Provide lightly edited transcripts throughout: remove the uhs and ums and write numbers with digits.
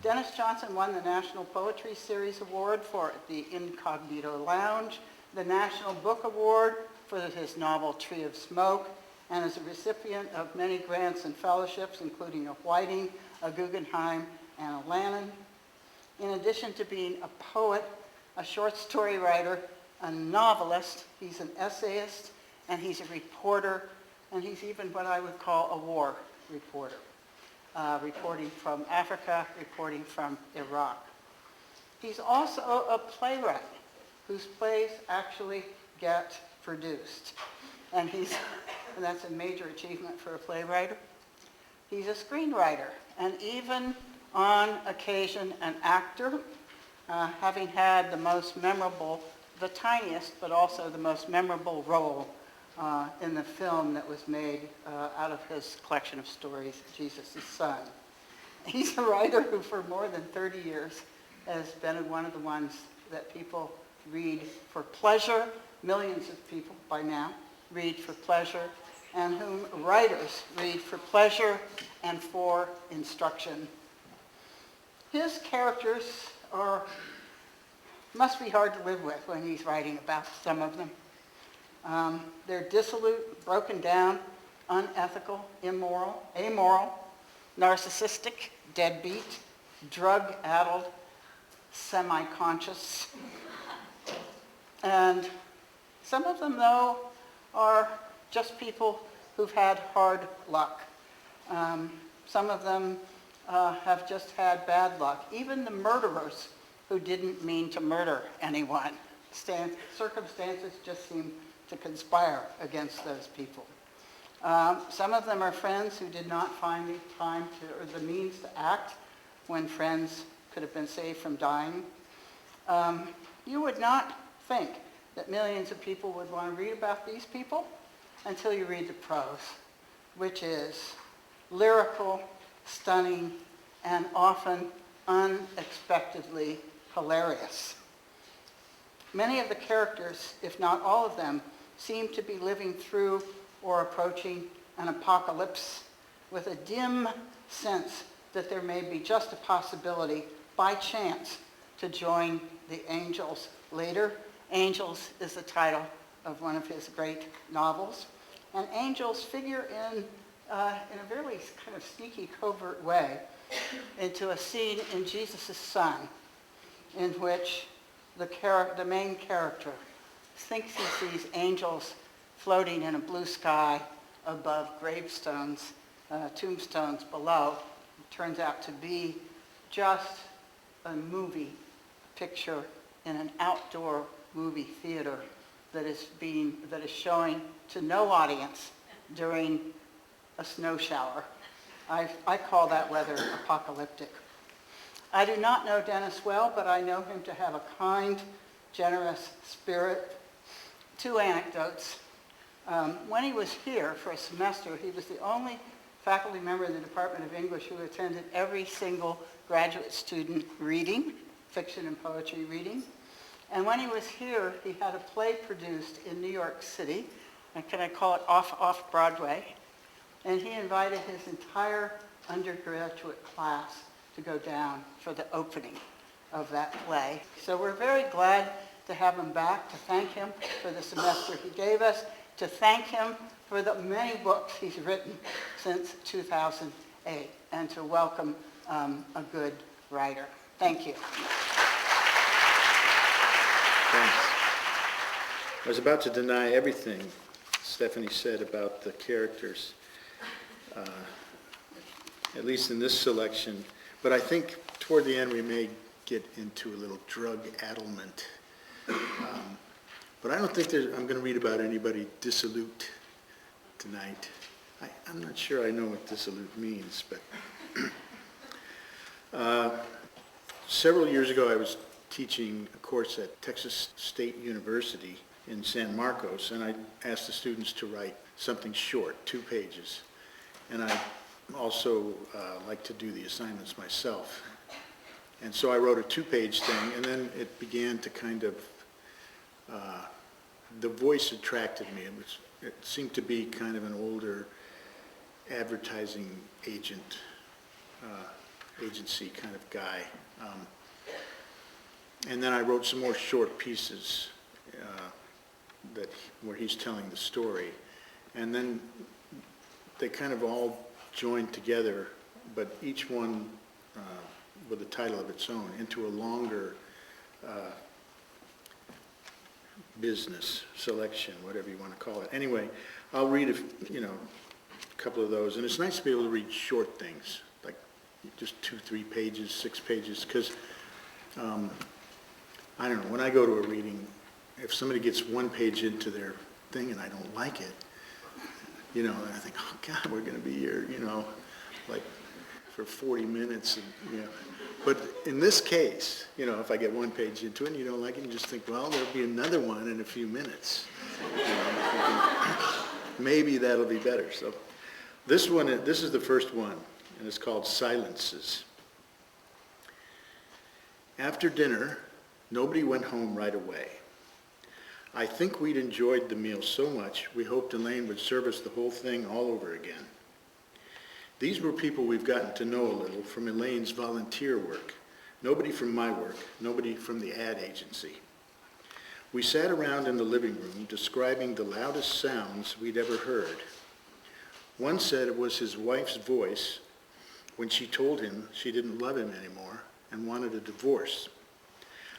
Denis Johnson won the National Poetry Series Award for The Incognito Lounge, the National Book Award for his novel Tree of Smoke, and is a recipient of many grants and fellowships, including a Whiting, a Guggenheim, and a Lannan. In addition to being a poet, a short story writer, a novelist, he's an essayist, and he's a reporter, and he's even what I would call a war reporter, reporting from Africa, reporting from Iraq. He's also a playwright whose plays actually get produced, and that's a major achievement for a playwright. He's a screenwriter, and even on occasion an actor, having had the tiniest, but also the most memorable role in the film that was made out of his collection of stories, Jesus' Son. He's a writer who for more than 30 years has been one of the ones that people read for pleasure. Millions of people by now read for pleasure, and whom writers read for pleasure and for instruction. His characters must be hard to live with when he's writing about some of them. They're dissolute, broken down, unethical, immoral, amoral, narcissistic, deadbeat, drug-addled, semi-conscious. And some of them, though, are just people who've had hard luck. Some of them have just had bad luck. Even the murderers who didn't mean to murder anyone. Circumstances just seem to conspire against those people. Some of them are friends who did not find the time or the means to act when friends could have been saved from dying. You would not think that millions of people would want to read about these people until you read the prose, which is lyrical, stunning, and often unexpectedly hilarious. Many of the characters, if not all of them, seem to be living through or approaching an apocalypse with a dim sense that there may be just a possibility, by chance, to join the angels later. Angels is the title of one of his great novels. And angels figure in a really kind of sneaky, covert way into a scene in Jesus' Son, in which the main character thinks he sees angels floating in a blue sky above gravestones, tombstones below. It turns out to be just a movie picture in an outdoor movie theater that is showing to no audience during a snow shower. I call that weather apocalyptic. I do not know Denis well, but I know him to have a kind, generous spirit. Two anecdotes. When he was here for a semester, he was the only faculty member in the Department of English who attended every single graduate student reading, fiction and poetry reading. And when he was here, he had a play produced in New York City, and can I call it off Broadway? And he invited his entire undergraduate class to go down for the opening of that play. So we're very glad to have him back, to thank him for the semester he gave us, to thank him for the many books he's written since 2008, and to welcome a good writer. Thank you. Thanks. I was about to deny everything Stephanie said about the characters, at least in this selection. But I think toward the end we may get into a little drug addlement. But I don't think I'm going to read about anybody dissolute tonight. I'm not sure I know what dissolute means, but several years ago I was teaching a course at Texas State University in San Marcos, and I asked the students to write something short, 2 pages. And I also like to do the assignments myself. And so I wrote a 2-page thing, and then it began to kind of, the voice attracted me. It seemed to be kind of an older advertising agent agency kind of guy. And then I wrote some more short pieces where he's telling the story. And then they kind of all joined together, but each one with a title of its own, into a longer business selection, whatever you want to call it. Anyway, I'll read a couple of those, and it's nice to be able to read short things, like just 2, 3 pages, 6 pages, because I don't know, when I go to a reading, if somebody gets 1 page into their thing and I don't like it, and I think, oh God, we're going to be here, like for 40 minutes, and, But in this case, if I get 1 page into it and you don't like it, you just think, well, there'll be another one in a few minutes. Maybe that'll be better. So this is the first one, and it's called Silences. After dinner, nobody went home right away. I think we'd enjoyed the meal so much, we hoped Elaine would serve us the whole thing all over again. These were people we've gotten to know a little from Elaine's volunteer work. Nobody from my work, nobody from the ad agency. We sat around in the living room describing the loudest sounds we'd ever heard. One said it was his wife's voice when she told him she didn't love him anymore and wanted a divorce.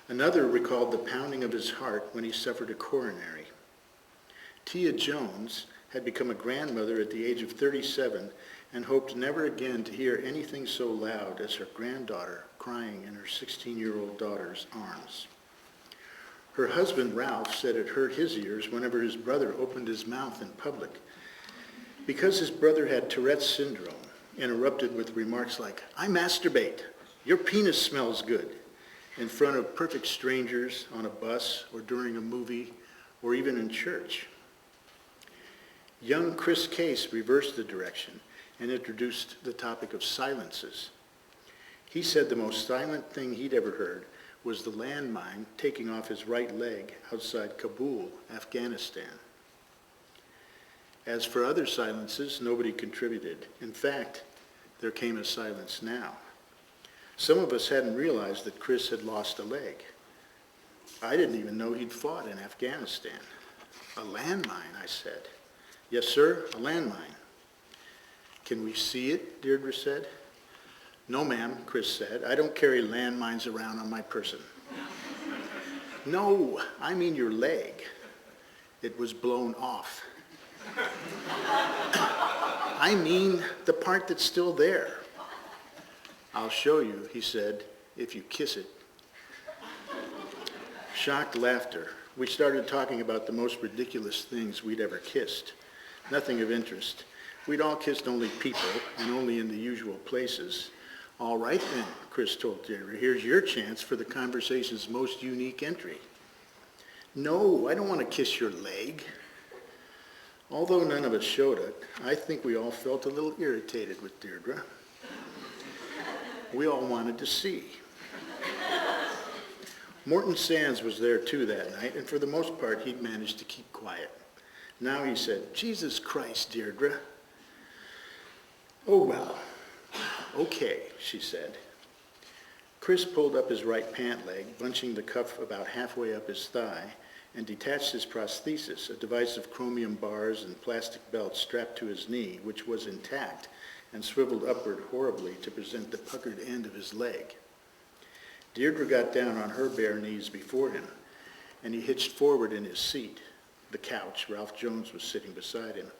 Another recalled the pounding of his heart when he suffered a coronary. Tia Jones had become a grandmother at the age of 37 and hoped never again to hear anything so loud as her granddaughter crying in her 16-year-old daughter's arms. Her husband, Ralph, said it hurt his ears whenever his brother opened his mouth in public. Because his brother had Tourette's syndrome, interrupted with remarks like, I masturbate, your penis smells good, in front of perfect strangers on a bus or during a movie or even in church. Young Chris Case reversed the direction and introduced the topic of silences. He said the most silent thing he'd ever heard was the landmine taking off his right leg outside Kabul, Afghanistan. As for other silences, nobody contributed. In fact, there came a silence now. Some of us hadn't realized that Chris had lost a leg. I didn't even know he'd fought in Afghanistan. A landmine, I said. Yes, sir, a landmine. Can we see it? Deirdre said. No, ma'am, Chris said. I don't carry landmines around on my person. No, I mean your leg. It was blown off. I mean the part that's still there. I'll show you, he said, if you kiss it. Shocked laughter. We started talking about the most ridiculous things we'd ever kissed. Nothing of interest. We'd all kissed only people, and only in the usual places. All right then, Chris told Deirdre, here's your chance for the conversation's most unique entry. No, I don't want to kiss your leg. Although none of us showed it, I think we all felt a little irritated with Deirdre. We all wanted to see. Morton Sands was there too that night, and for the most part, he'd managed to keep quiet. Now he said, Jesus Christ, Deirdre. Oh, well, okay, she said. Chris pulled up his right pant leg, bunching the cuff about halfway up his thigh, and detached his prosthesis, a device of chromium bars and plastic belts strapped to his knee, which was intact and swiveled upward horribly to present the puckered end of his leg. Deirdre got down on her bare knees before him, and he hitched forward in his seat, the couch, Ralph Jones was sitting beside him,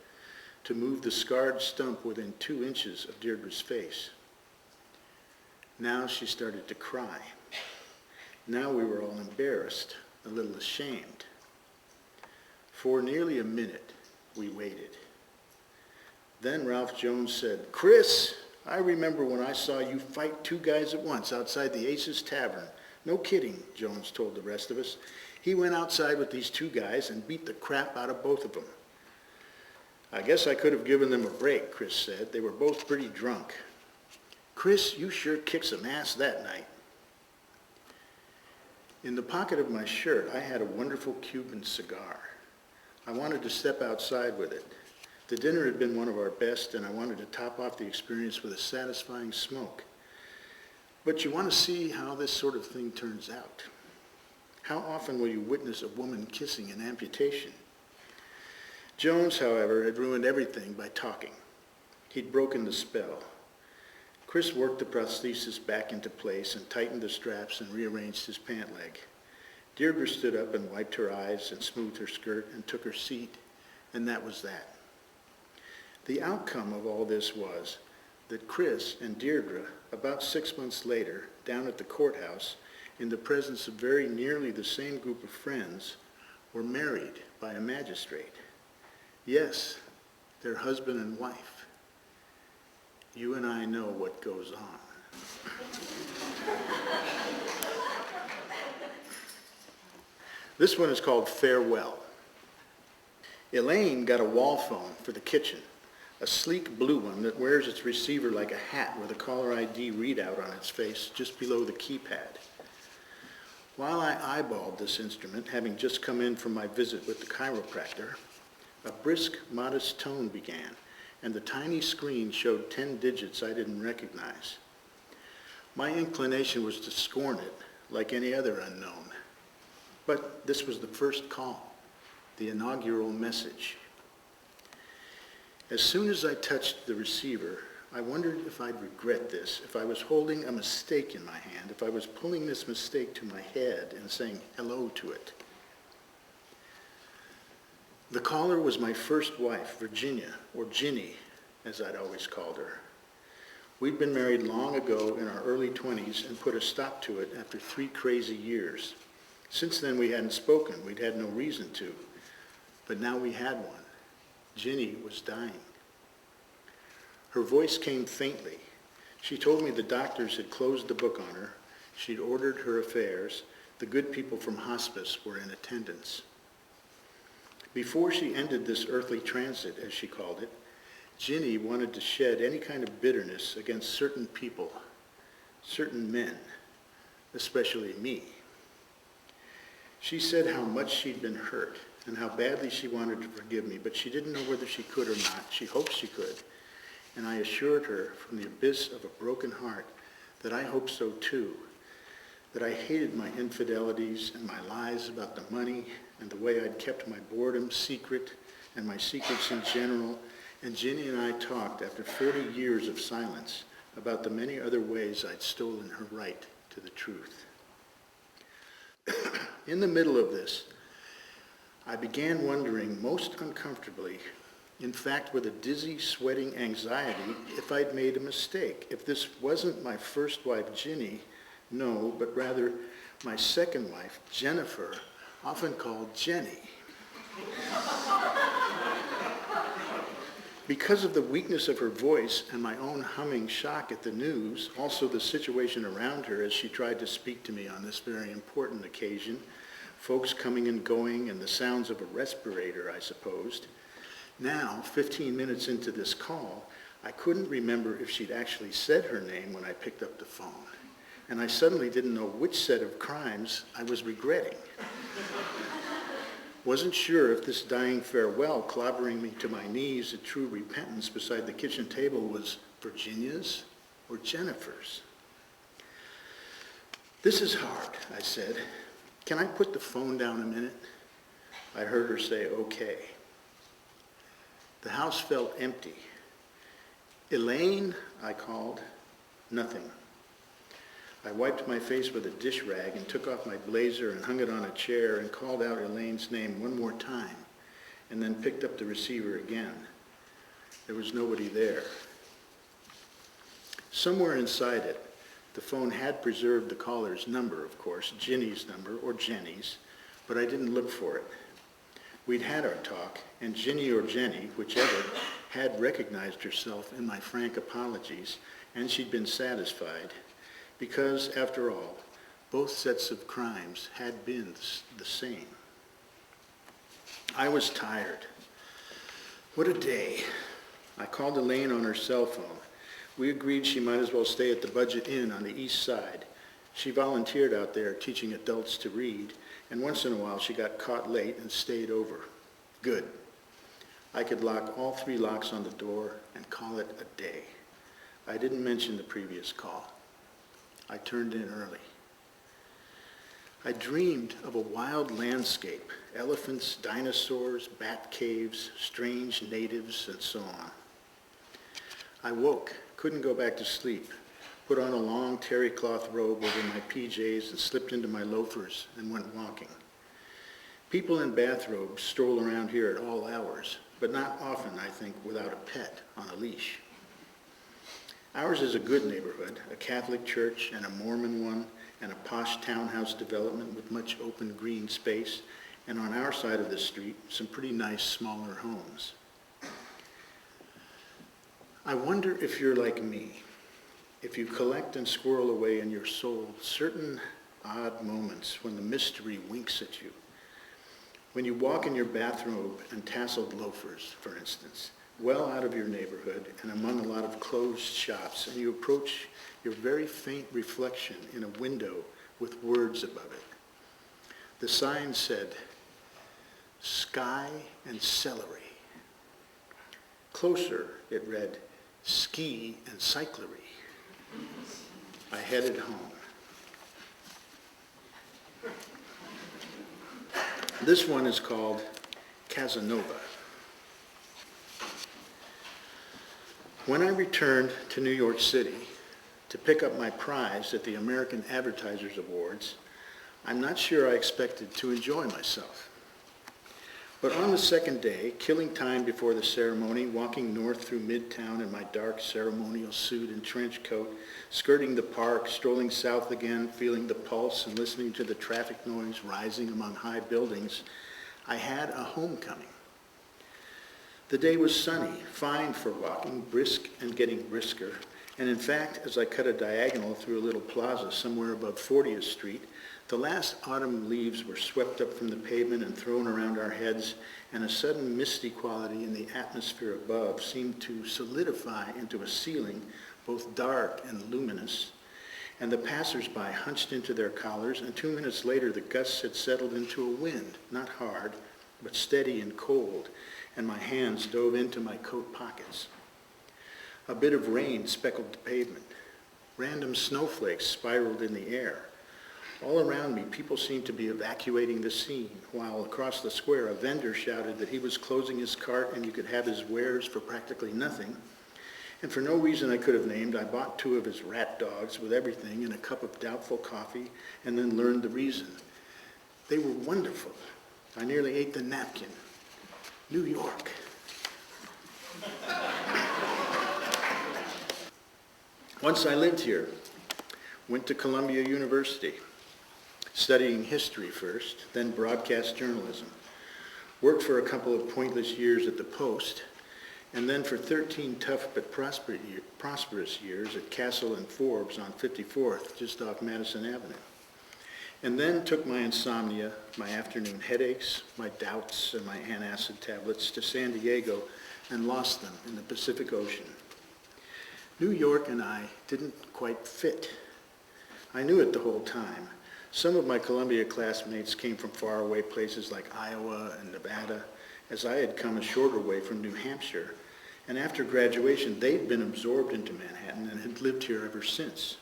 to move the scarred stump within 2 inches of Deirdre's face. Now she started to cry. Now we were all embarrassed, a little ashamed. For nearly a minute, we waited. Then Ralph Jones said, Chris, I remember when I saw you fight 2 guys at once outside the Aces Tavern. No kidding, Jones told the rest of us. He went outside with these 2 guys and beat the crap out of both of them. I guess I could have given them a break, Chris said. They were both pretty drunk. Chris, you sure kicked some ass that night. In the pocket of my shirt, I had a wonderful Cuban cigar. I wanted to step outside with it. The dinner had been one of our best, and I wanted to top off the experience with a satisfying smoke. But you want to see how this sort of thing turns out. How often will you witness a woman kissing an amputation? Jones, however, had ruined everything by talking. He'd broken the spell. Chris worked the prosthesis back into place and tightened the straps and rearranged his pant leg. Deirdre stood up and wiped her eyes and smoothed her skirt and took her seat, and that was that. The outcome of all this was that Chris and Deirdre, about 6 months later, down at the courthouse, in the presence of very nearly the same group of friends, were married by a magistrate. Yes, they're husband and wife. You and I know what goes on. This one is called Farewell. Elaine got a wall phone for the kitchen, a sleek blue one that wears its receiver like a hat with a caller ID readout on its face just below the keypad. While I eyeballed this instrument, having just come in from my visit with the chiropractor, a brisk, modest tone began, and the tiny screen showed 10 digits I didn't recognize. My inclination was to scorn it, like any other unknown. But this was the first call, the inaugural message. As soon as I touched the receiver, I wondered if I'd regret this, if I was holding a mistake in my hand, if I was pulling this mistake to my head and saying hello to it. The caller was my first wife, Virginia, or Ginny, as I'd always called her. We'd been married long ago in our early 20s and put a stop to it after 3 crazy years. Since then, we hadn't spoken. We'd had no reason to. But now we had one. Ginny was dying. Her voice came faintly. She told me the doctors had closed the book on her. She'd ordered her affairs. The good people from hospice were in attendance. Before she ended this earthly transit, as she called it, Ginny wanted to shed any kind of bitterness against certain people, certain men, especially me. She said how much she'd been hurt and how badly she wanted to forgive me, but she didn't know whether she could or not. She hoped she could. And I assured her from the abyss of a broken heart that I hoped so too, that I hated my infidelities and my lies about the money and the way I'd kept my boredom secret and my secrets in general. And Ginny and I talked after 40 years of silence about the many other ways I'd stolen her right to the truth. In the middle of this, I began wondering most uncomfortably, in fact with a dizzy, sweating anxiety, if I'd made a mistake, if this wasn't my first wife, Ginny, no, but rather my second wife, Jennifer, often called Jenny. Because of the weakness of her voice and my own humming shock at the news, also the situation around her as she tried to speak to me on this very important occasion, folks coming and going and the sounds of a respirator, I supposed. Now, 15 minutes into this call, I couldn't remember if she'd actually said her name when I picked up the phone. And I suddenly didn't know which set of crimes I was regretting. Wasn't sure if this dying farewell clobbering me to my knees at true repentance beside the kitchen table was Virginia's or Jennifer's. This is hard, I said. Can I put the phone down a minute? I heard her say, okay. The house felt empty. Elaine, I called. Nothing. I wiped my face with a dish rag and took off my blazer and hung it on a chair and called out Elaine's name one more time and then picked up the receiver again. There was nobody there. Somewhere inside it, the phone had preserved the caller's number, of course, Ginny's number or Jenny's, but I didn't look for it. We'd had our talk, and Ginny or Jenny, whichever, had recognized herself in my frank apologies, and she'd been satisfied. Because, after all, both sets of crimes had been the same. I was tired. What a day. I called Elaine on her cell phone. We agreed she might as well stay at the Budget Inn on the east side. She volunteered out there teaching adults to read, and once in a while she got caught late and stayed over. Good. I could lock all 3 locks on the door and call it a day. I didn't mention the previous call. I turned in early. I dreamed of a wild landscape, elephants, dinosaurs, bat caves, strange natives, and so on. I woke, couldn't go back to sleep, put on a long terry cloth robe over my PJs and slipped into my loafers and went walking. People in bathrobes stroll around here at all hours, but not often, I think, without a pet on a leash. Ours is a good neighborhood, a Catholic church and a Mormon one, and a posh townhouse development with much open green space, and on our side of the street, some pretty nice smaller homes. I wonder if you're like me, if you collect and squirrel away in your soul certain odd moments when the mystery winks at you. When you walk in your bathrobe and tasseled loafers, for instance, well out of your neighborhood and among a lot of closed shops, and you approach your very faint reflection in a window with words above it. The sign said, "Sky and celery." Closer, it read, "Ski and cyclery." I headed home. This one is called Casanova. When I returned to New York City to pick up my prize at the American Advertisers Awards, I'm not sure I expected to enjoy myself. But on the second day, killing time before the ceremony, walking north through Midtown in my dark ceremonial suit and trench coat, skirting the park, strolling south again, feeling the pulse and listening to the traffic noise rising among high buildings, I had a homecoming. The day was sunny, fine for walking, brisk and getting brisker. And in fact, as I cut a diagonal through a little plaza somewhere above 40th Street, the last autumn leaves were swept up from the pavement and thrown around our heads, and a sudden misty quality in the atmosphere above seemed to solidify into a ceiling, both dark and luminous. And the passers-by hunched into their collars, and 2 minutes later the gusts had settled into a wind, not hard, but steady and cold, and my hands dove into my coat pockets. A bit of rain speckled the pavement. Random snowflakes spiraled in the air. All around me, people seemed to be evacuating the scene, while across the square, a vendor shouted that he was closing his cart and you could have his wares for practically nothing. And for no reason I could have named, I bought 2 of his rat dogs with everything and a cup of doubtful coffee, and then learned the reason. They were wonderful. I nearly ate the napkin. New York. Once I lived here, went to Columbia University, studying history first, then broadcast journalism. Worked for a couple of pointless years at the Post, and then for 13 tough but prosperous years at Castle and Forbes on 54th, just off Madison Avenue. And then took my insomnia, my afternoon headaches, my doubts, and my antacid tablets to San Diego and lost them in the Pacific Ocean. New York and I didn't quite fit. I knew it the whole time. Some of my Columbia classmates came from faraway places like Iowa and Nevada, as I had come a shorter way from New Hampshire. And after graduation, they'd been absorbed into Manhattan and had lived here ever since.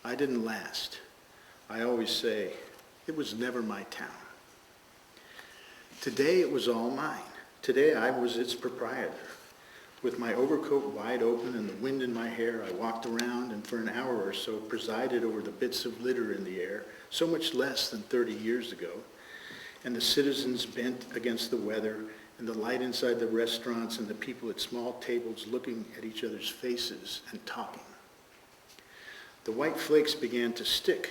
I didn't last. I always say, it was never my town. Today it was all mine. Today I was its proprietor. With my overcoat wide open and the wind in my hair, I walked around and for an hour or so presided over the bits of litter in the air, so much less than 30 years ago, and the citizens bent against the weather, and the light inside the restaurants, and the people at small tables looking at each other's faces and talking. The white flakes began to stick.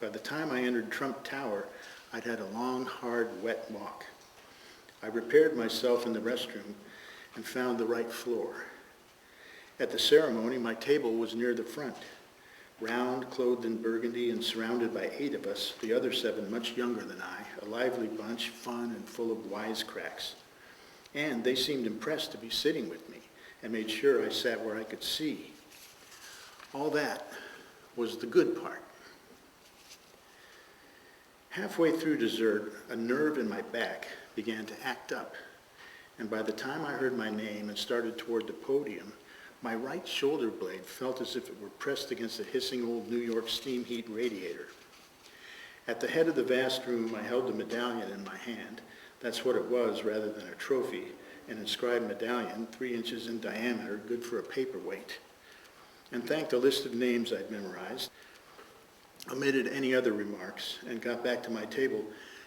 By the time I entered Trump Tower, I'd had a long, hard, wet walk. I repaired myself in the restroom and found the right floor. At the ceremony, my table was near the front, round, clothed in burgundy, and surrounded by 8 of us, the other 7 much younger than I, a lively bunch, fun and full of wisecracks. And they seemed impressed to be sitting with me and made sure I sat where I could see. All that was the good part. Halfway through dessert, a nerve in my back began to act up, and by the time I heard my name and started toward the podium, My right shoulder blade felt as if it were pressed against a hissing old New York steam heat radiator. At the head of the vast room, I held the medallion in my hand. That's what it was rather than a trophy, an inscribed medallion 3 inches in diameter, good for a paperweight. And thanked a list of names I'd memorized, omitted any other remarks, and got back to my table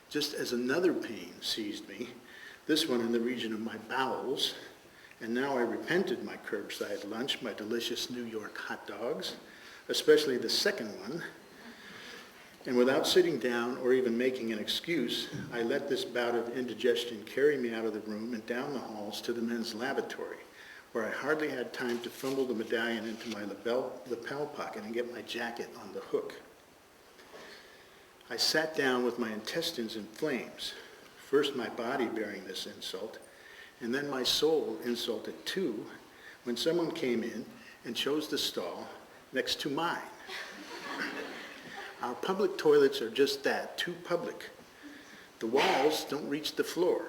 just as another pain seized me, this one in the region of my bowels. And now I repented my curbside lunch, my delicious New York hot dogs, especially the second one. And without sitting down or even making an excuse, I let this bout of indigestion carry me out of the room and down the halls to the men's lavatory, where I hardly had time to fumble the medallion into my lapel pocket and get my jacket on the hook. I sat down with my intestines in flames, first my body bearing this insult, and then my soul insulted too, when someone came in and chose the stall next to mine. Our public toilets are just that, too public. The walls don't reach the floor.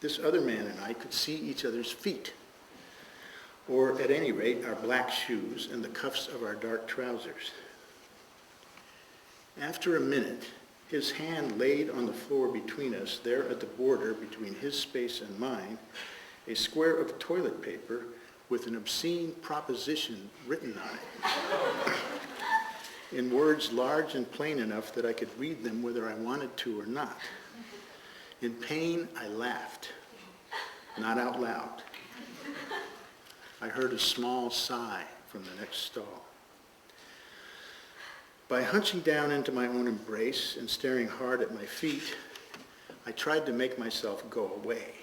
This other man and I could see each other's feet, or at any rate, our black shoes and the cuffs of our dark trousers. After a minute, his hand laid on the floor between us, there at the border between his space and mine, a square of toilet paper with an obscene proposition written on it, in words large and plain enough that I could read them whether I wanted to or not. In pain, I laughed, not out loud. I heard a small sigh from the next stall. By hunching down into my own embrace and staring hard at my feet, I tried to make myself go away.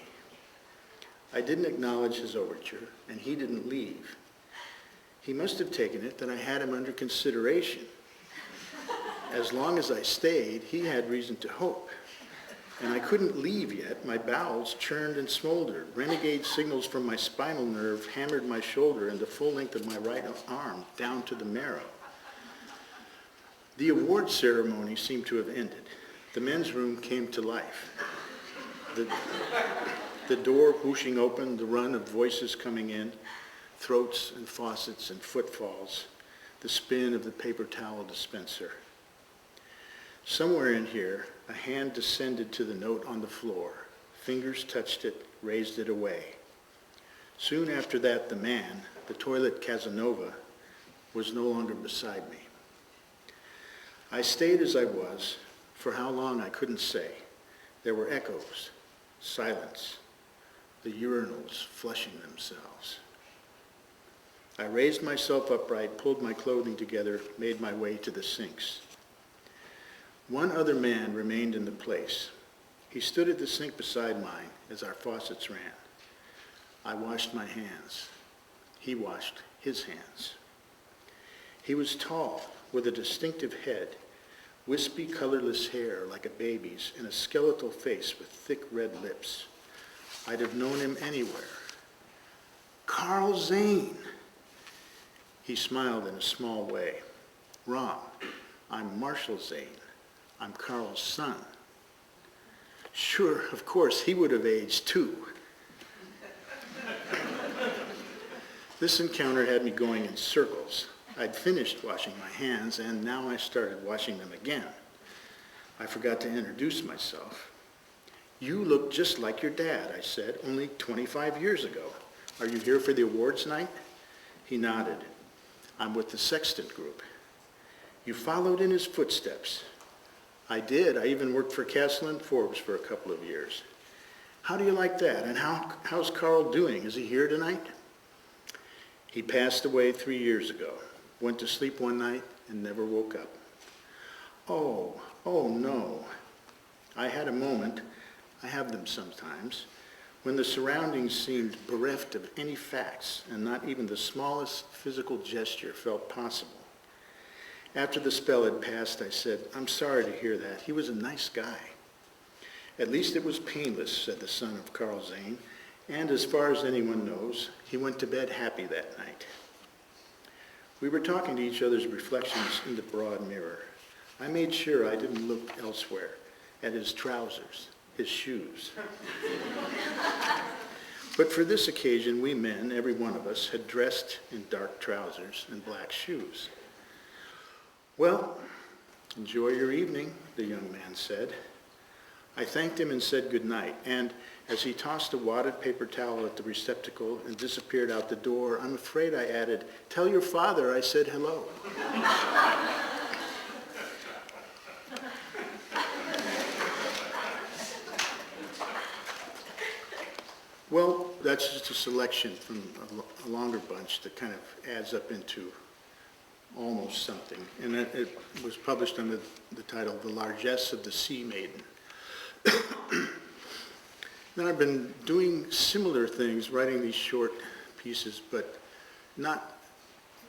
I didn't acknowledge his overture, and he didn't leave. He must have taken it that I had him under consideration. As long as I stayed, he had reason to hope. And I couldn't leave yet. My bowels churned and smoldered. Renegade signals from my spinal nerve hammered my shoulder and the full length of my right arm down to the marrow. The award ceremony seemed to have ended. The men's room came to life. The door whooshing open, the run of voices coming in, throats and faucets and footfalls, the spin of the paper towel dispenser. Somewhere in here, a hand descended to the note on the floor. Fingers touched it, raised it away. Soon after that, the man, the toilet Casanova, was no longer beside me. I stayed as I was, for how long I couldn't say. There were echoes, silence, the urinals flushing themselves. I raised myself upright, pulled my clothing together, made my way to the sinks. One other man remained in the place. He stood at the sink beside mine as our faucets ran. I washed my hands. He washed his hands. He was tall, with a distinctive head, wispy, colorless hair like a baby's, and a skeletal face with thick red lips. I'd have known him anywhere. Carl Zane! He smiled in a small way. Wrong. I'm Marshall Zane. I'm Carl's son. Sure, of course, he would have aged too. This encounter had me going in circles. I'd finished washing my hands, and now I started washing them again. I forgot to introduce myself. You look just like your dad, I said, only 25 years ago. Are you here for the awards night? He nodded. I'm with the Sextant Group. You followed in his footsteps. I did. I even worked for Castle and Forbes for a couple of years. How do you like that? And how's Carl doing? Is he here tonight? He passed away 3 years ago. Went to sleep one night and never woke up. Oh no. I had a moment, I have them sometimes, when the surroundings seemed bereft of any facts and not even the smallest physical gesture felt possible. After the spell had passed, I said, I'm sorry to hear that. He was a nice guy. At least it was painless, said the son of Carl Zane, and as far as anyone knows, he went to bed happy that night. We were talking to each other's reflections in the broad mirror. I made sure I didn't look elsewhere, at his trousers, his shoes. But for this occasion, we men, every one of us, had dressed in dark trousers and black shoes. "Well, enjoy your evening," the young man said. I thanked him and said good night, and as he tossed a wadded paper towel at the receptacle and disappeared out the door, I'm afraid I added, "Tell your father I said hello." Well, that's just a selection from a longer bunch that kind of adds up into almost something. And it was published under the title, "The Largesse of the Sea Maiden." Now, I've been doing similar things, writing these short pieces, but not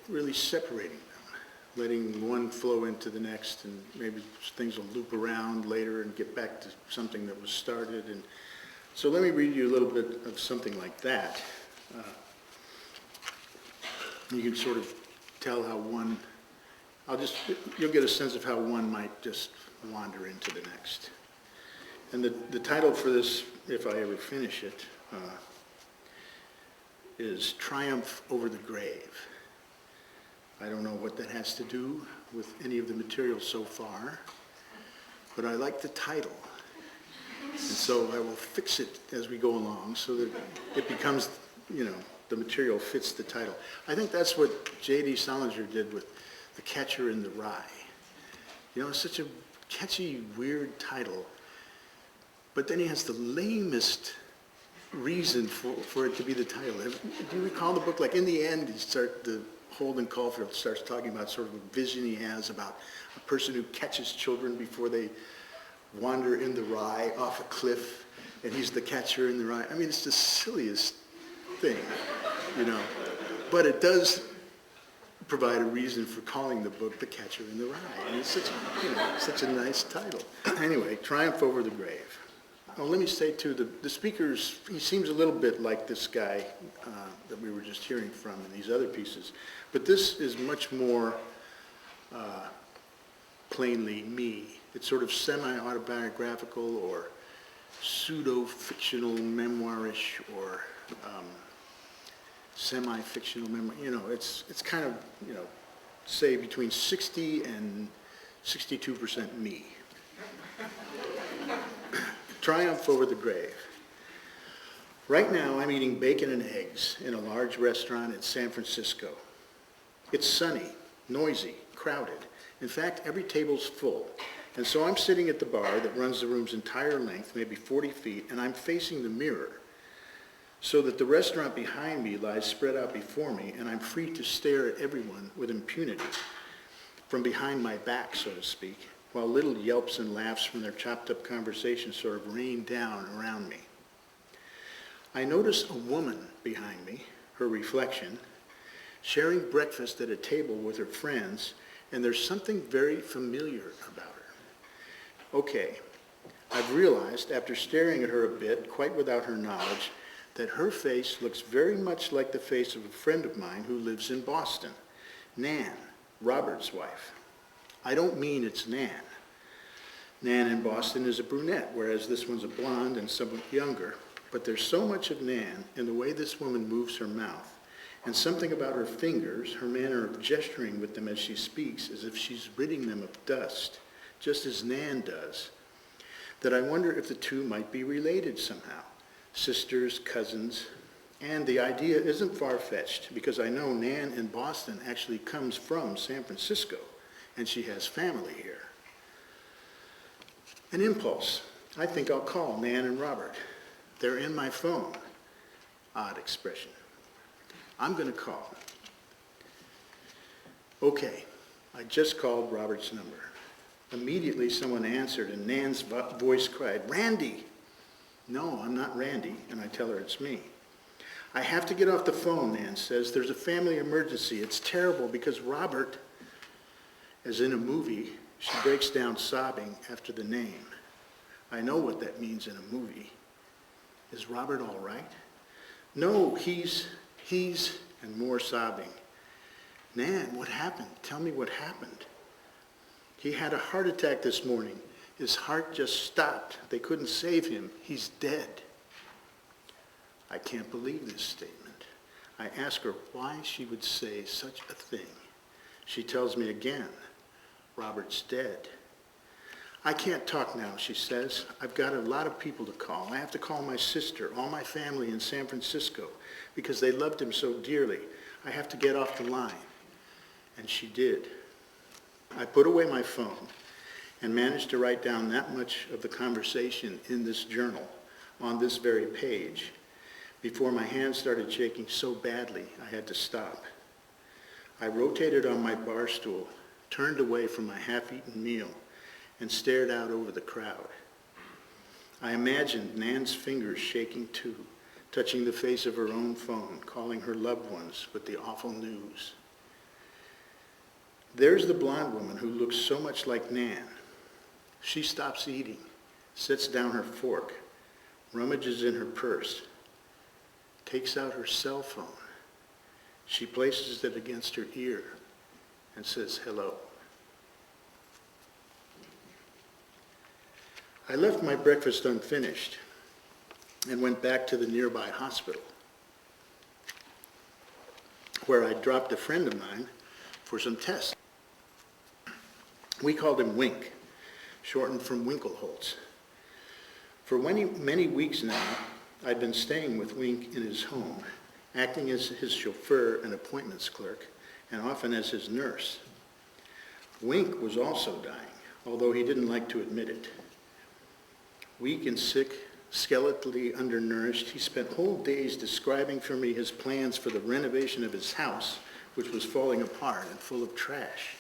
really separating them, letting one flow into the next, and maybe things will loop around later and get back to something that was started. And so let me read you a little bit of something like that. You can sort of tell how one, you'll get a sense of how one might just wander into the next. And the title for this, if I ever finish it, is "Triumph Over the Grave." I don't know what that has to do with any of the material so far, but I like the title. And so I will fix it as we go along so that it becomes, the material fits the title. I think that's what J.D. Salinger did with The Catcher in the Rye. It's such a catchy, weird title, but then he has the lamest reason for it to be the title. Do you recall the book? Like in the end, Holden Caulfield starts talking about sort of a vision he has about a person who catches children before they wander in the rye off a cliff, and he's the catcher in the rye. I mean, it's the silliest thing, But it does provide a reason for calling the book The Catcher in the Rye. And it's such a nice title. Anyway, Triumph Over the Grave. Oh, let me say, too, the speakers, he seems a little bit like this guy that we were just hearing from in these other pieces. But this is much more plainly me. It's sort of semi-autobiographical or pseudo-fictional memoirish or semi-fictional memoir. It's kind of, say between 60 and 62% me. Triumph Over the Grave. Right now, I'm eating bacon and eggs in a large restaurant in San Francisco. It's sunny, noisy, crowded. In fact, every table's full. And so I'm sitting at the bar that runs the room's entire length, maybe 40 feet, and I'm facing the mirror so that the restaurant behind me lies spread out before me, and I'm free to stare at everyone with impunity from behind my back, so to speak, while little yelps and laughs from their chopped-up conversation sort of rain down around me. I notice a woman behind me, her reflection, sharing breakfast at a table with her friends, and there's something very familiar about her. Okay, I've realized, after staring at her a bit, quite without her knowledge, that her face looks very much like the face of a friend of mine who lives in Boston, Nan, Robert's wife. I don't mean it's Nan. Nan in Boston is a brunette, whereas this one's a blonde and somewhat younger. But there's so much of Nan in the way this woman moves her mouth, and something about her fingers, her manner of gesturing with them as she speaks, as if she's ridding them of dust, just as Nan does, that I wonder if the two might be related somehow, sisters, cousins. And the idea isn't far-fetched, because I know Nan in Boston actually comes from San Francisco, and she has family here. An impulse. I think I'll call Nan and Robert. They're in my phone. Odd expression. I'm going to call. Okay, I just called Robert's number. Immediately someone answered, and Nan's voice cried, "Randy!" No, I'm not Randy, and I tell her it's me. I have to get off the phone, Nan says. There's a family emergency. It's terrible because Robert, as in a movie, she breaks down sobbing after the name. I know what that means in a movie. Is Robert all right? No, he's, and more sobbing. Nan, what happened? Tell me what happened. He had a heart attack this morning. His heart just stopped. They couldn't save him. He's dead. I can't believe this statement. I ask her why she would say such a thing. She tells me again, Robert's dead. I can't talk now, she says. I've got a lot of people to call. I have to call my sister, all my family in San Francisco, because they loved him so dearly. I have to get off the line. And she did. I put away my phone and managed to write down that much of the conversation in this journal, on this very page, before my hands started shaking so badly I had to stop. I rotated on my bar stool, turned away from my half-eaten meal, and stared out over the crowd. I imagined Nan's fingers shaking too, touching the face of her own phone, calling her loved ones with the awful news. There's the blonde woman who looks so much like Nan. She stops eating, sets down her fork, rummages in her purse, takes out her cell phone. She places it against her ear and says hello. I left my breakfast unfinished and went back to the nearby hospital, where I dropped a friend of mine for some tests. We called him Wink, shortened from Winkelholtz. For many weeks now, I'd been staying with Wink in his home, acting as his chauffeur and appointments clerk, and often as his nurse. Wink was also dying, although he didn't like to admit it. Weak and sick, skeletally undernourished, he spent whole days describing for me his plans for the renovation of his house, which was falling apart and full of trash.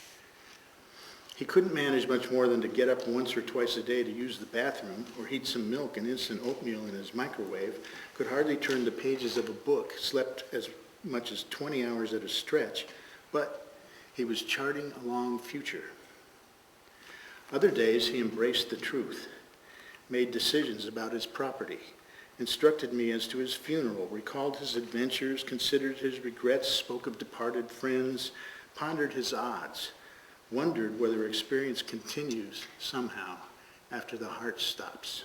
He couldn't manage much more than to get up once or twice a day to use the bathroom or heat some milk and instant oatmeal in his microwave, could hardly turn the pages of a book, slept as much as 20 hours at a stretch, but he was charting a long future. Other days he embraced the truth, made decisions about his property, instructed me as to his funeral, recalled his adventures, considered his regrets, spoke of departed friends, pondered his odds, wondered whether experience continues somehow after the heart stops.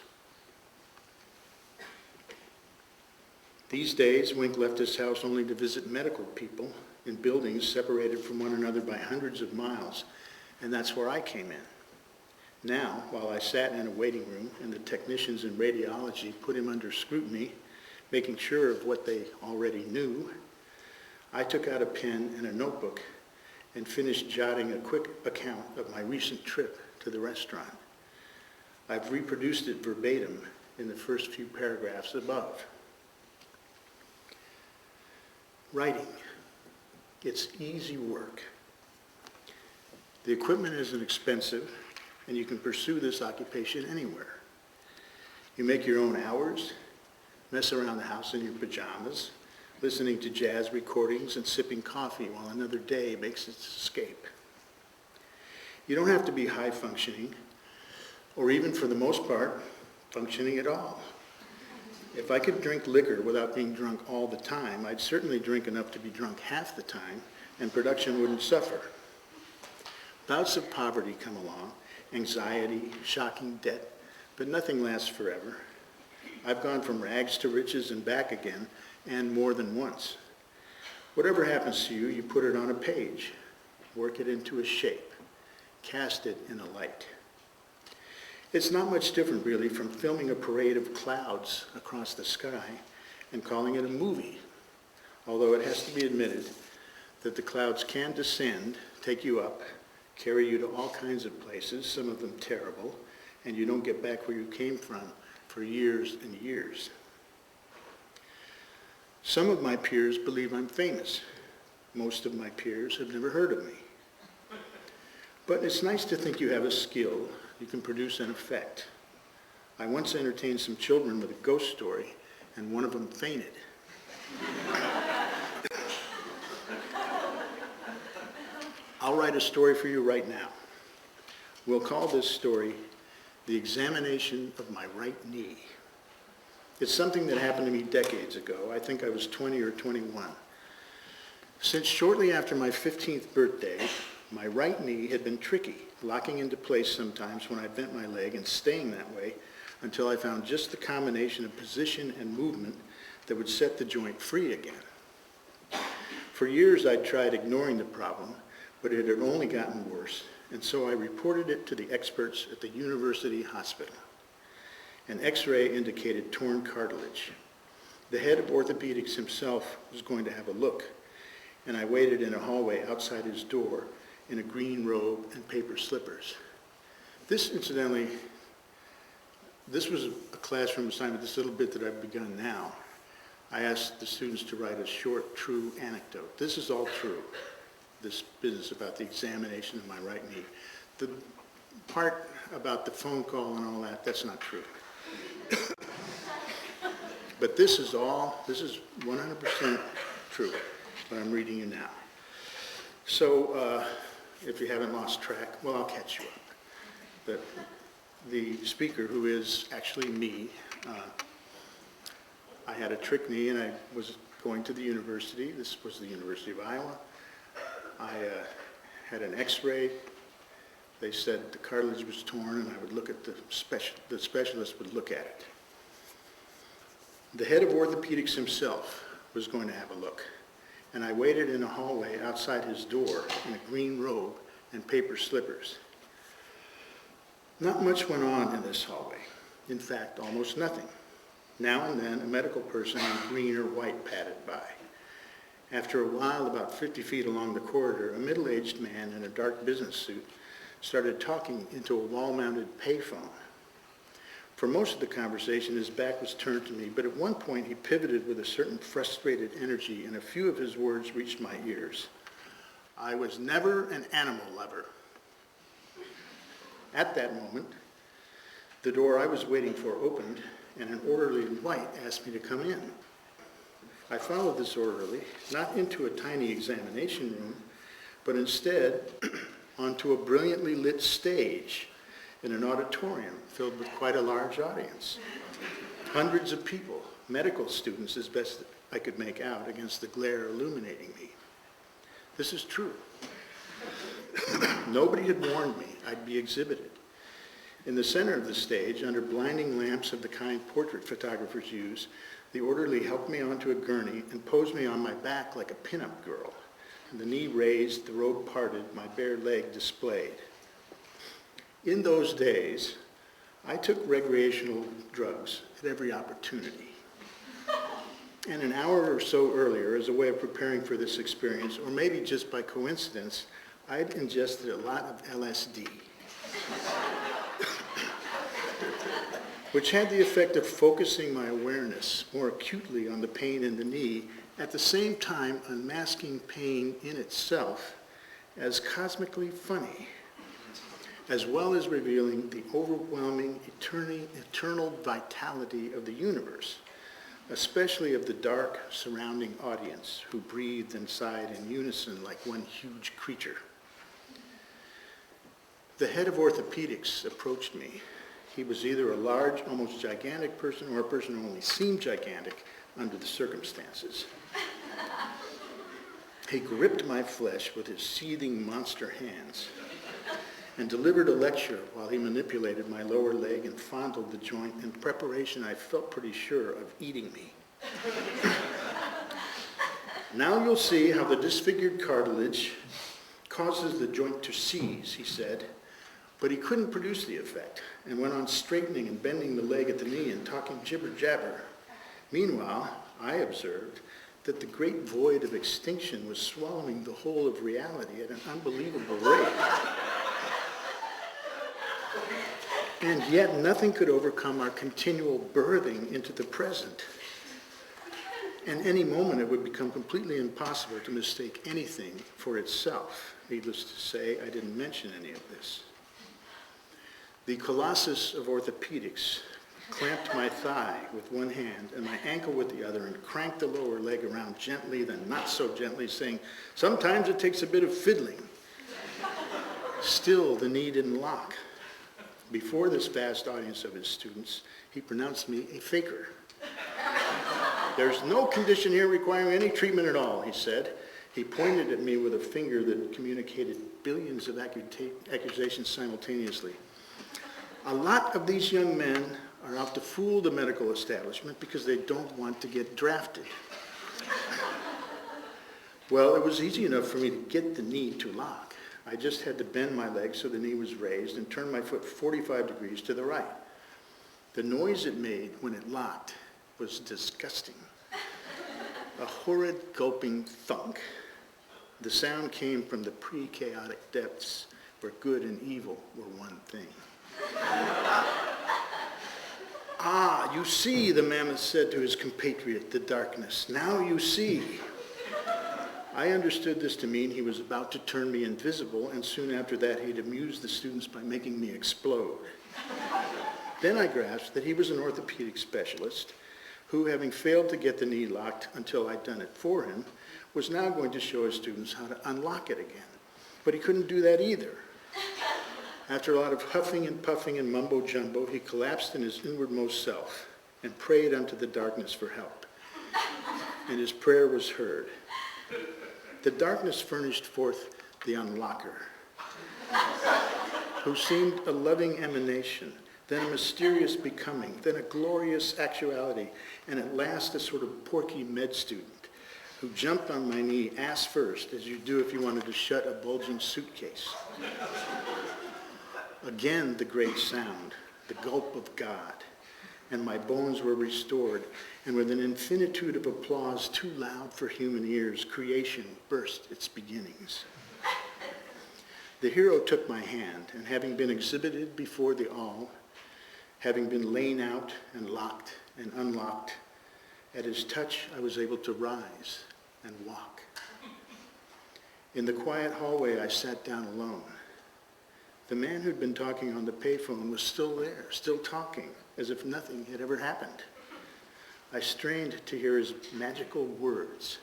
These days, Wink left his house only to visit medical people in buildings separated from one another by hundreds of miles, and that's where I came in. Now, while I sat in a waiting room and the technicians in radiology put him under scrutiny, making sure of what they already knew, I took out a pen and a notebook and finished jotting a quick account of my recent trip to the restaurant. I've reproduced it verbatim in the first few paragraphs above. Writing. It's easy work. The equipment isn't expensive, and you can pursue this occupation anywhere. You make your own hours, mess around the house in your pajamas, listening to jazz recordings and sipping coffee while another day makes its escape. You don't have to be high functioning, or even for the most part, functioning at all. If I could drink liquor without being drunk all the time, I'd certainly drink enough to be drunk half the time, and production wouldn't suffer. Bouts of poverty come along, anxiety, shocking debt, but nothing lasts forever. I've gone from rags to riches and back again, and more than once. Whatever happens to you, you put it on a page, work it into a shape, cast it in a light. It's not much different, really, from filming a parade of clouds across the sky and calling it a movie, although it has to be admitted that the clouds can descend, take you up, carry you to all kinds of places, some of them terrible, and you don't get back where you came from for years and years. Some of my peers believe I'm famous. Most of my peers have never heard of me. But it's nice to think you have a skill, you can produce an effect. I once entertained some children with a ghost story, and one of them fainted. I'll write a story for you right now. We'll call this story The Examination of My Right Knee. It's something that happened to me decades ago. I think I was 20 or 21. Since shortly after my 15th birthday, my right knee had been tricky, locking into place sometimes when I bent my leg and staying that way until I found just the combination of position and movement that would set the joint free again. For years I'd tried ignoring the problem, but it had only gotten worse, and so I reported it to the experts at the university hospital. An x-ray indicated torn cartilage. The head of orthopedics himself was going to have a look, and I waited in a hallway outside his door in a green robe and paper slippers. This, incidentally, this was a classroom assignment, this little bit that I've begun now. I asked the students to write a short, true anecdote. This is all true, this business about the examination of my right knee. The part about the phone call and all that, that's not true. But this is 100% true, what I'm reading you now. So if you haven't lost track, well, I'll catch you up. The speaker, who is actually me, I had a trick knee and I was going to the university. This was the University of Iowa. I had an x-ray. They said the cartilage was torn and I would look at the specialist would look at it. The head of orthopedics himself was going to have a look, and I waited in a hallway outside his door in a green robe and paper slippers. Not much went on in this hallway. In fact, almost nothing. Now and then, a medical person in green or white padded by. After a while, about 50 feet along the corridor, a middle-aged man in a dark business suit started talking into a wall-mounted payphone. For most of the conversation, his back was turned to me, but at one point he pivoted with a certain frustrated energy, and a few of his words reached my ears. I was never an animal lover. At that moment, the door I was waiting for opened, and an orderly in white asked me to come in. I followed this orderly, not into a tiny examination room, but instead onto a brilliantly lit stage in an auditorium filled with quite a large audience. Hundreds of people, medical students as best I could make out against the glare illuminating me. This is true. Nobody had warned me I'd be exhibited. In the center of the stage, under blinding lamps of the kind portrait photographers use, the orderly helped me onto a gurney and posed me on my back like a pinup girl. And the knee raised, the robe parted, my bare leg displayed. In those days, I took recreational drugs at every opportunity. And an hour or so earlier, as a way of preparing for this experience, or maybe just by coincidence, I'd ingested a lot of LSD, which had the effect of focusing my awareness more acutely on the pain in the knee, at the same time unmasking pain in itself as cosmically funny, as well as revealing the overwhelming, eternal vitality of the universe, especially of the dark surrounding audience who breathed and sighed in unison like one huge creature. The head of orthopedics approached me. He was either a large, almost gigantic person or a person who only seemed gigantic under the circumstances. He gripped my flesh with his seething monster hands and delivered a lecture while he manipulated my lower leg and fondled the joint in preparation, I felt pretty sure, of eating me. Now you'll see how the disfigured cartilage causes the joint to seize, he said. But he couldn't produce the effect and went on straightening and bending the leg at the knee and talking jibber-jabber. Meanwhile, I observed that the great void of extinction was swallowing the whole of reality at an unbelievable rate. And yet nothing could overcome our continual birthing into the present. And any moment it would become completely impossible to mistake anything for itself. Needless to say, I didn't mention any of this. The colossus of orthopedics clamped my thigh with one hand and my ankle with the other and cranked the lower leg around gently, then not so gently, saying, "Sometimes it takes a bit of fiddling." Still, the knee didn't lock. Before this vast audience of his students, he pronounced me a faker. "There's no condition here requiring any treatment at all," he said. He pointed at me with a finger that communicated billions of accusations simultaneously. "A lot of these young men are out to fool the medical establishment because they don't want to get drafted. Well, it was easy enough for me to get the knee to lock. I just had to bend my leg so the knee was raised and turn my foot 45 degrees to the right. The noise it made when it locked was disgusting. A horrid gulping thunk. The sound came from the pre-chaotic depths where good and evil were one thing. Ah, you see, the mammoth said to his compatriot, the darkness. Now you see. I understood this to mean he was about to turn me invisible, and soon after that he'd amuse the students by making me explode. Then I grasped that he was an orthopedic specialist who, having failed to get the knee locked until I'd done it for him, was now going to show his students how to unlock it again. But he couldn't do that either. After a lot of huffing and puffing and mumbo-jumbo, he collapsed in his inwardmost self and prayed unto the darkness for help. And his prayer was heard. The darkness furnished forth the unlocker, who seemed a loving emanation, then a mysterious becoming, then a glorious actuality, and at last a sort of porky med student who jumped on my knee ass first, as you do if you wanted to shut a bulging suitcase. Again the great sound, the gulp of God, and my bones were restored, and with an infinitude of applause too loud for human ears, creation burst its beginnings. The hero took my hand, and having been exhibited before the all, having been lain out and locked and unlocked, at his touch I was able to rise and walk. In the quiet hallway I sat down alone. The man who'd been talking on the payphone was still there, still talking, as if nothing had ever happened. I strained to hear his magical words.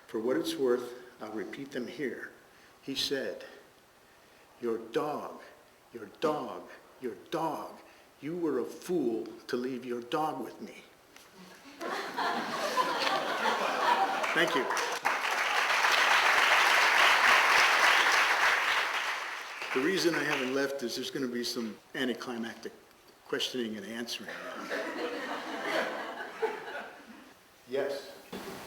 For what it's worth, I'll repeat them here. He said, "Your dog, your dog, your dog. You were a fool to leave your dog with me." Thank you. The reason I haven't left is there's going to be some anticlimactic questioning and answering. Yes?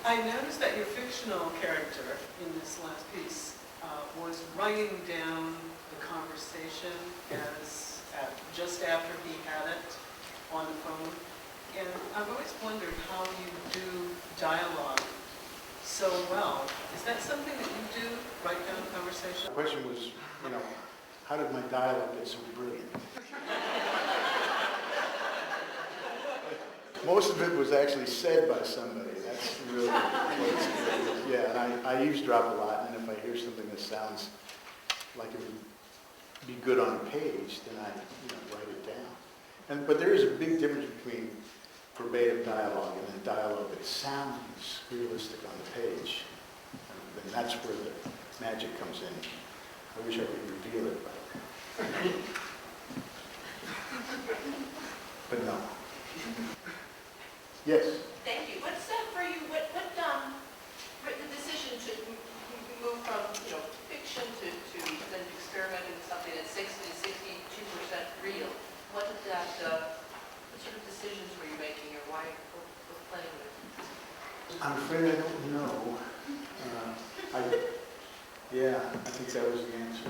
I noticed that your fictional character in this last piece was writing down the conversation just after he had it on the phone. And I've always wondered how you do dialogue so well. Is that something that you do, write down a conversation? The question was, how did my dialogue get so brilliant? Most of it was actually said by somebody. That's really what it's. Yeah, and I eavesdrop a lot, and if I hear something that sounds like it would be good on a page, then I write it down. But there is a big difference between verbatim dialogue and then dialogue that sounds realistic on the page. And that's where the magic comes in. I wish I could reveal it, but no. Yes? Thank you. What's for you, what the decision to move from, fiction to then experimenting with something that's 60 to 62% real? What sort of decisions were you making, or why were playing with it? I'm afraid I don't know. I think that was the answer.